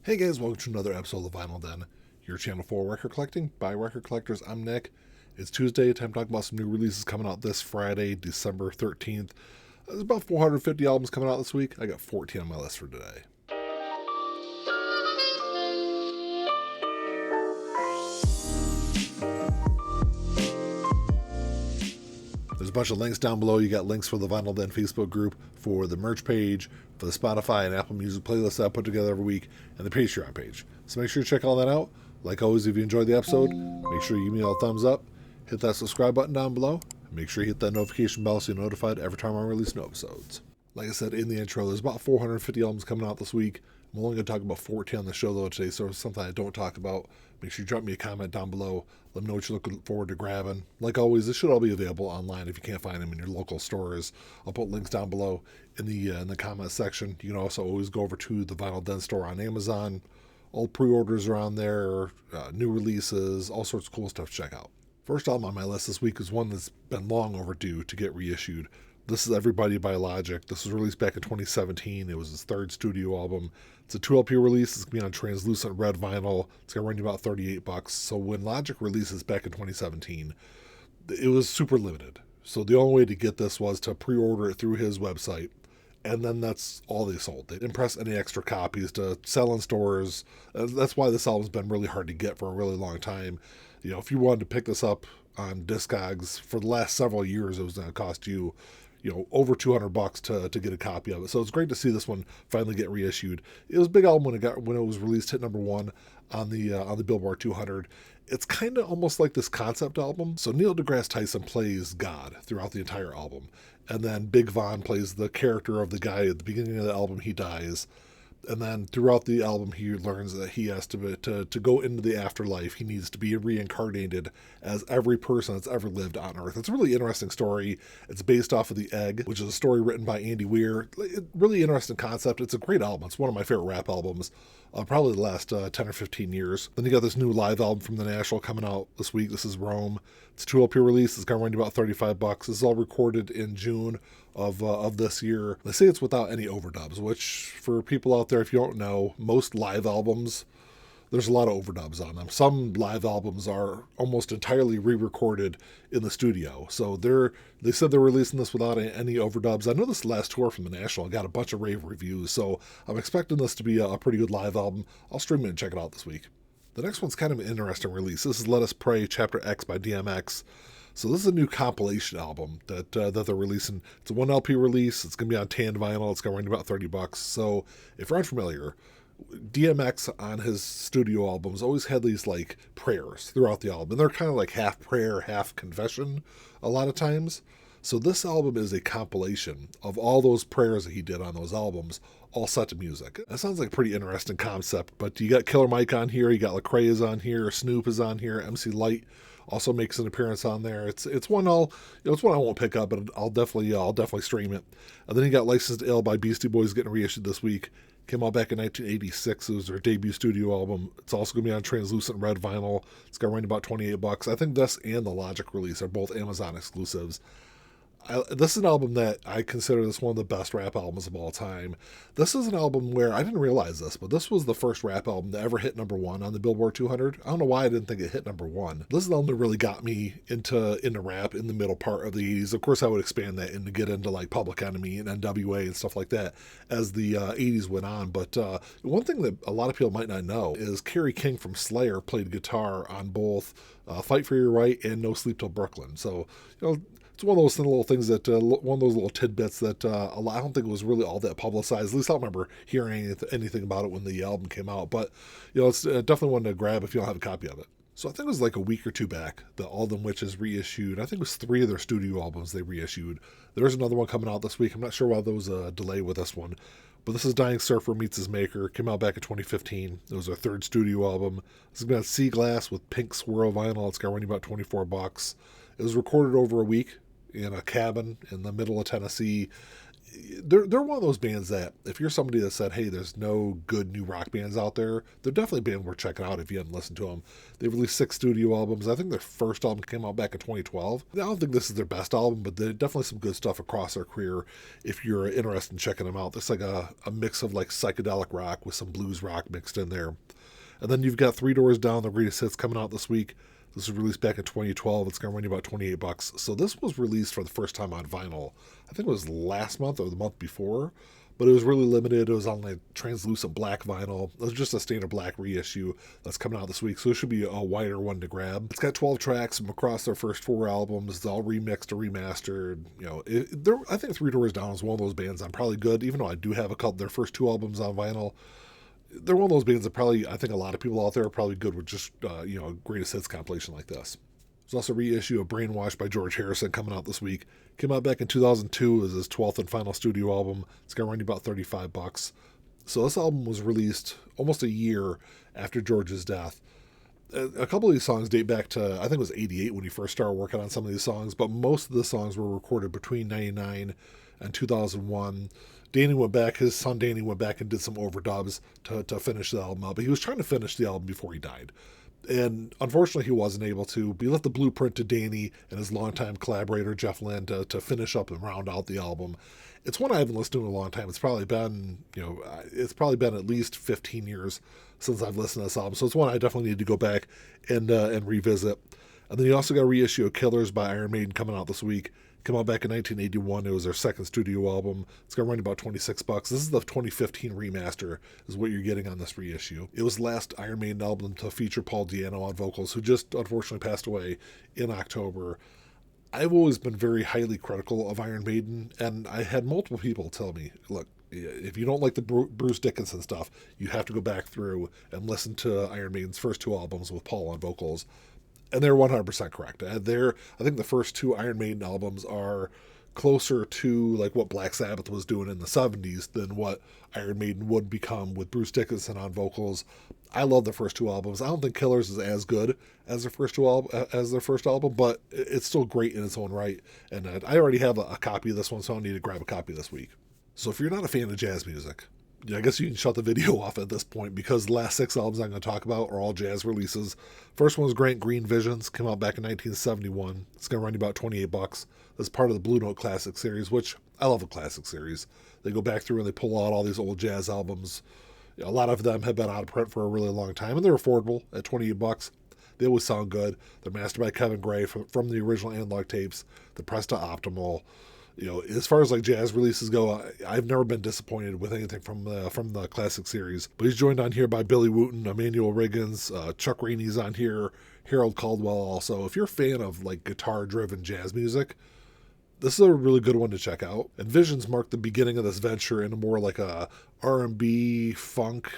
Hey guys, welcome to another episode of Vinyl Den, your channel for record collecting by record collectors. I'm Nick. It's Tuesday, time to talk about some new releases coming out this Friday, December 13th. There's about 450 albums coming out this week. I got 14 on my list for today. There's a bunch of links down below. You got links for the Vinyl Den Facebook group, for the merch page, for the Spotify and Apple Music playlist that I put together every week, and the Patreon page. So make sure you check all that out. Like always, if you enjoyed the episode, make sure you give me a thumbs up, hit that subscribe button down below, and make sure you hit that notification bell so you're notified every time I release new episodes. Like I said in the intro, there's about 450 albums coming out this week. I'm only going to talk about 14 on the show though today, so if it's something I don't talk about, make sure you drop me a comment down below. Let me know what you're looking forward to grabbing. Like always, this should all be available online if you can't find them in your local stores. I'll put links down below in the comment section. You can also always go over to the Vinyl Den store on Amazon. All pre-orders are on there, new releases, all sorts of cool stuff to check out. First album on my list this week is one that's been long overdue to get reissued. This is Everybody by Logic. This was released back in 2017. It was his third studio album. It's a 2 LP release. It's going to be on translucent red vinyl. It's going to run you about $38. So when Logic releases back in 2017, it was super limited. So the only way to get this was to pre-order it through his website. And then that's all they sold. They didn't press any extra copies to sell in stores. That's why this album's been really hard to get for a really long time. You know, if you wanted to pick this up on Discogs for the last several years, it was going to cost you, over $200 to get a copy of it. So it's great to see this one finally get reissued. It was a big album when it was released, hit number one on the Billboard 200. It's kind of almost like this concept album. So Neil deGrasse Tyson plays God throughout the entire album, and then Big Von plays the character of the guy at the beginning of the album. He dies. And then throughout the album, he learns that he has to go into the afterlife. He needs to be reincarnated as every person that's ever lived on Earth. It's a really interesting story. It's based off of The Egg, which is a story written by Andy Weir. Really interesting concept. It's a great album. It's one of my favorite rap albums, probably the last 10 or 15 years. Then you got this new live album from The National coming out this week. This is Rome. It's a 2 LP release. It's going to run you about $35. This is all recorded in June of this year. They say it's without any overdubs, which for people out there, if you don't know, most live albums, there's a lot of overdubs on them. Some live albums are almost entirely re-recorded in the studio. So they said they're releasing this without any overdubs. I know this last tour from The National got a bunch of rave reviews, so I'm expecting this to be a pretty good live album. I'll stream it and check it out this week. The next one's kind of an interesting release. This is Let Us Pray Chapter X by DMX. So this is a new compilation album that they're releasing. It's a 1 LP release. It's going to be on tanned vinyl. It's going to run about $30. So if you're unfamiliar, DMX on his studio albums always had these like prayers throughout the album. And they're kind of like half prayer, half confession a lot of times. So this album is a compilation of all those prayers that he did on those albums, all set to music. That sounds like a pretty interesting concept, but you got Killer Mike on here, you got Lecrae is on here, Snoop is on here, MC Lyte also makes an appearance on there. It's one it's one I won't pick up, but I'll definitely stream it. And then you got Licensed Ill by Beastie Boys getting reissued this week. Came out back in 1986. It was their debut studio album. It's also going to be on translucent red vinyl. It's going to run about $28. I think this and the Logic release are both Amazon exclusives. This is an album that I consider this one of the best rap albums of all time. This is an album where I didn't realize this, but this was the first rap album to ever hit number one on the Billboard 200. I don't know why I didn't think it hit number one. This is an album that really got me into rap in the middle part of the 80s. Of course, I would expand that and get into like Public Enemy and NWA and stuff like that as the 80s went on. But one thing that a lot of people might not know is Kerry King from Slayer played guitar on both Fight for Your Right and No Sleep Till Brooklyn. So, it's one of those little things that, one of those little tidbits that I don't think it was really all that publicized. At least I don't remember hearing anything about it when the album came out. But, it's definitely one to grab if you don't have a copy of it. So I think it was like a week or two back that All Them Witches reissued. I think it was 3 of their studio albums they reissued. There's another one coming out this week. I'm not sure why there was a delay with this one. But this is Dying Surfer Meets His Maker. Came out back in 2015. It was their 3rd studio album. This is going to have Sea Glass with pink swirl vinyl. It's going to run you about $24. It was recorded over a week in a cabin in the middle of Tennessee. they're one of those bands that if you're somebody that said, hey, there's no good new rock bands out there, they're definitely a band worth checking out if you haven't listened to them. They released 6 studio albums. I think their first album came out back in 2012. I don't think this is their best album, but there's definitely some good stuff across their career if you're interested in checking them out. It's like a mix of like psychedelic rock with some blues rock mixed in there. And then you've got Three Doors Down, the greatest hits, coming out this week. This was released back in 2012. It's going to run you about $28. So this was released for the first time on vinyl. I think it was last month or the month before, but it was really limited. It was on like translucent black vinyl. It was just a standard black reissue that's coming out this week. So it should be a wider one to grab. It's got 12 tracks from across their first 4 albums. It's all remixed or remastered. I think Three Doors Down is one of those bands I'm probably good, even though I do have a couple their first 2 albums on vinyl. They're one of those bands that probably, I think a lot of people out there are probably good with just, greatest hits compilation like this. There's also a reissue of Brainwashed by George Harrison coming out this week. Came out back in 2002 as his 12th and final studio album. It's going to run you about $35. So this album was released almost a year after George's death. A couple of these songs date back to, I think it was 88 when he first started working on some of these songs, but most of the songs were recorded between 99 and 2001. His son Danny went back and did some overdubs to finish the album up. But he was trying to finish the album before he died. And unfortunately, he wasn't able to. But he left the blueprint to Danny and his longtime collaborator, Jeff Lynne, to finish up and round out the album. It's one I haven't listened to in a long time. It's probably been at least 15 years since I've listened to this album. So it's one I definitely need to go back and revisit. And then you also got a reissue of Killers by Iron Maiden coming out this week. Came out back in 1981. It was their second studio album. It's going to run about $26. This is the 2015 remaster is what you're getting on this reissue. It was the last Iron Maiden album to feature Paul Di'Anno on vocals, who just unfortunately passed away in October. I've always been very highly critical of Iron Maiden, and I had multiple people tell me, look, if you don't like the Bruce Dickinson stuff, you have to go back through and listen to Iron Maiden's first 2 albums with Paul on vocals. And they're 100% correct. I think the first 2 Iron Maiden albums are closer to like what Black Sabbath was doing in the 70s than what Iron Maiden would become with Bruce Dickinson on vocals. I love the first 2 albums. I don't think Killers is as good as their first album, but it's still great in its own right. And I already have a copy of this one, so I need to grab a copy this week. So if you're not a fan of jazz music, I guess you can shut the video off at this point because the last 6 albums I'm going to talk about are all jazz releases. First one was Grant Green Visions, came out back in 1971. It's going to run you about $28. That's part of the Blue Note Classic series, which I love a classic series. They go back through and they pull out all these old jazz albums. A lot of them have been out of print for a really long time, and they're affordable at $28. They always sound good. They're mastered by Kevin Gray from the original analog tapes. They're pressed to optimal. As far as like jazz releases go, I've never been disappointed with anything from the classic series. But he's joined on here by Billy Wooten, Emmanuel Riggins, Chuck Rainey's on here, Harold Caldwell also. If you're a fan of like guitar-driven jazz music, this is a really good one to check out. And Visions marked the beginning of this venture into more like a R&B, funk,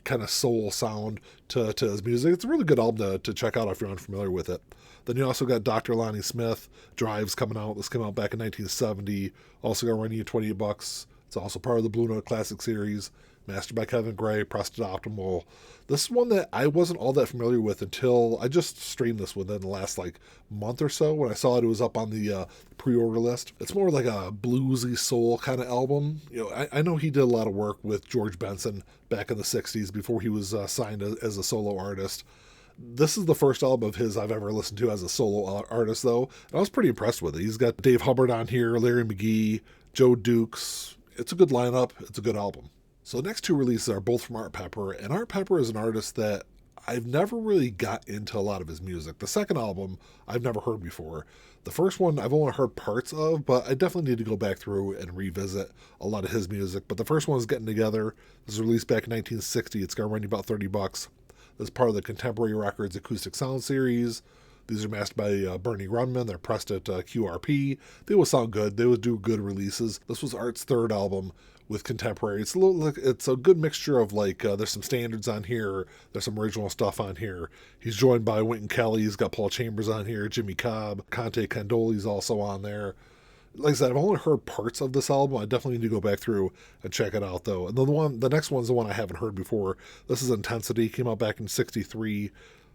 kind of soul sound to his music. It's a really good album to check out if you're unfamiliar with it. Then you also got Dr. Lonnie Smith, Drives coming out. This came out back in 1970. Also going to run you $28. It's also part of the Blue Note Classic series, mastered by Kevin Gray, pressed to optimal. This is one that I wasn't all that familiar with until I just streamed this within the last like month or so. When I saw it was up on the pre-order list. It's more like a bluesy soul kind of album. I know he did a lot of work with George Benson back in the 60s before he was signed as a solo artist. This is the first album of his I've ever listened to as a solo artist, though. And I was pretty impressed with it. He's got Dave Hubbard on here, Larry McGee, Joe Dukes. It's a good lineup. It's a good album. So the next 2 releases are both from Art Pepper. And Art Pepper is an artist that I've never really got into a lot of his music. The second album I've never heard before. The first one I've only heard parts of, but I definitely need to go back through and revisit a lot of his music. But the first one is Getting Together. This was released back in 1960. It's going to run you about $30. As part of the Contemporary Records Acoustic Sound Series. These are mastered by Bernie Runman. They're pressed at QRP. They will sound good. They would do good releases. This was Art's 3rd album with Contemporary. It's a good mixture of like there's some standards on here. There's some original stuff on here. He's joined by Wynton Kelly. He's got Paul Chambers on here. Jimmy Cobb. Conte Candoli's also on there. Like I said, I've only heard parts of this album. I definitely need to go back through and check it out, though. And the next one's the one I haven't heard before. This is Intensity. Came out back in '63.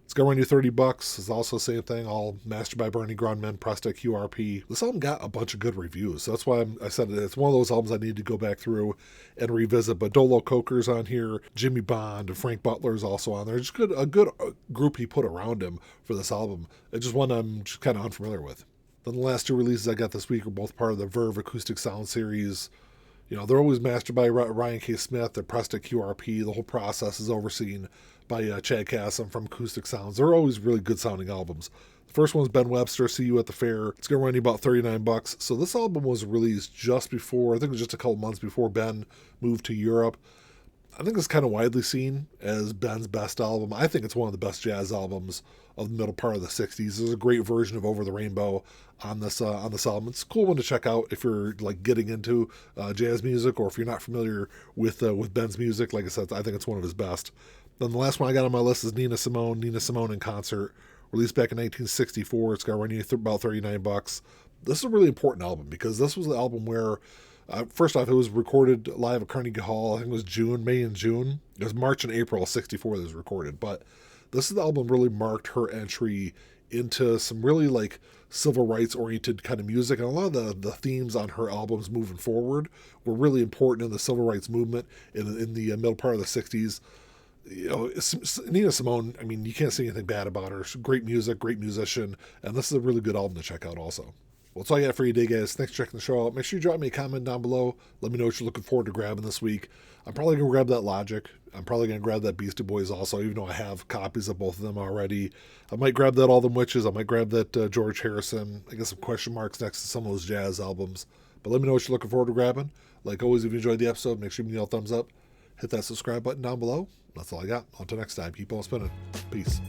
It's going to run you $30. It's also the same thing, all mastered by Bernie Grundman, Presta QRP. This album got a bunch of good reviews. So that's why I said it's one of those albums I need to go back through and revisit. But Dolo Coker's on here, Jimmy Bond, and Frank Butler's also on there. Just a good group he put around him for this album. It's just one I'm just kind of unfamiliar with. Then the last two releases I got this week are both part of the Verve Acoustic Sound series. You know, they're always mastered by Ryan K. Smith, they're Presta QRP. The whole process is overseen by Chad Casson from Acoustic Sounds. They're always really good sounding albums. The first one's Ben Webster, See You at the Fair. It's going to run you about $39. So this album was released just before, I think it was just a couple months before Ben moved to Europe. I think it's kind of widely seen as Ben's best album. I think it's one of the best jazz albums of the middle part of the 60s. There's a great version of Over the Rainbow on this album. It's a cool one to check out if you're like getting into jazz music, or if you're not familiar with Ben's music. Like I said, I think it's one of his best. Then the last one I got on my list is Nina Simone in Concert, released back in 1964. It's going to run you about $39. This is a really important album because this was the album where, first off, it was recorded live at Carnegie Hall. I think it was May and June. It was March and April of 64 that was recorded. But this is the album really marked her entry into some really like civil rights oriented kind of music. And a lot of the themes on her albums moving forward were really important in the civil rights movement in the middle part of the 60s. You know, Nina Simone, I mean, you can't say anything bad about her. She's great music, great musician, and this is a really good album to check out also. Well, that's all I got for you today, guys. Thanks for checking the show out. Make sure you drop me a comment down below. Let me know what you're looking forward to grabbing this week. I'm probably going to grab that Logic. I'm probably going to grab that Beastie Boys also, even though I have copies of both of them already. I might grab that All Them Witches. I might grab that George Harrison. I guess some question marks next to some of those jazz albums. But let me know what you're looking forward to grabbing. Like always, if you enjoyed the episode, make sure you give me a thumbs up. Hit that subscribe button down below. That's all I got. Until next time, keep on spinning. Peace.